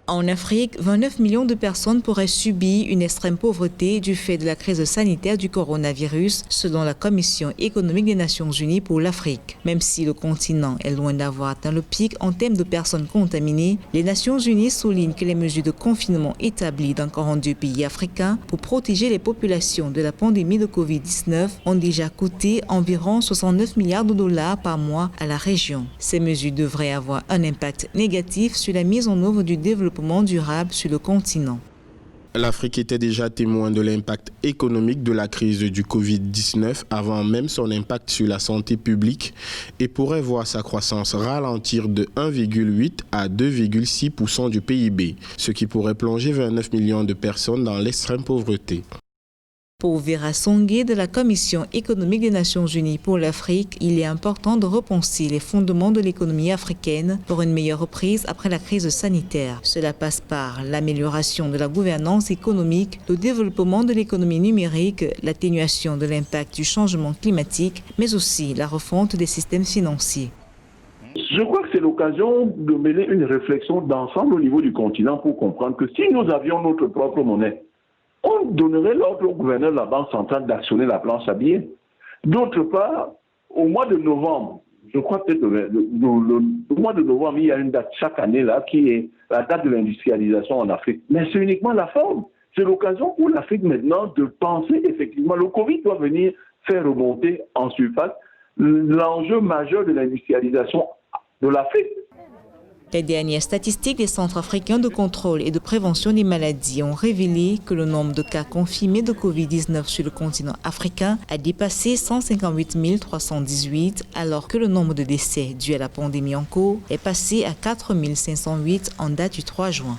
En Afrique, 29 millions de personnes pourraient subir une extrême pauvreté du fait de la crise sanitaire du coronavirus, selon la Commission économique des Nations Unies pour l'Afrique. Même si le continent est loin d'avoir atteint le pic en termes de personnes contaminées, les Nations Unies soulignent que les mesures de confinement établies dans 42 pays africains pour protéger les populations de la pandémie de Covid-19 ont déjà coûté environ 69 milliards de dollars par mois à la région. Ces mesures devraient avoir un impact négatif sur la mise en œuvre du développement durable sur le continent. L'Afrique était déjà témoin de l'impact économique de la crise du Covid-19 avant même son impact sur la santé publique et pourrait voir sa croissance ralentir de 1,8 à 2,6% du PIB, ce qui pourrait plonger 29 millions de personnes dans l'extrême pauvreté. Pour Vera Songué de la Commission économique des Nations Unies pour l'Afrique, il est important de repenser les fondements de l'économie africaine pour une meilleure reprise après la crise sanitaire. Cela passe par l'amélioration de la gouvernance économique, le développement de l'économie numérique, l'atténuation de l'impact du changement climatique, mais aussi la refonte des systèmes financiers. Je crois que c'est l'occasion de mener une réflexion d'ensemble au niveau du continent pour comprendre que si nous avions notre propre monnaie, on donnerait l'ordre au gouverneur de la Banque centrale d'actionner la planche à billets. D'autre part, au mois de novembre, je crois peut-être le mois de novembre, il y a une date chaque année là qui est la date de l'industrialisation en Afrique. Mais c'est uniquement la forme. C'est l'occasion pour l'Afrique maintenant de penser effectivement. Le Covid doit venir faire remonter en surface l'enjeu majeur de l'industrialisation de l'Afrique. Les dernières statistiques des centres africains de contrôle et de prévention des maladies ont révélé que le nombre de cas confirmés de Covid-19 sur le continent africain a dépassé 158 318, alors que le nombre de décès dus à la pandémie en cours est passé à 4 508 en date du 3 juin.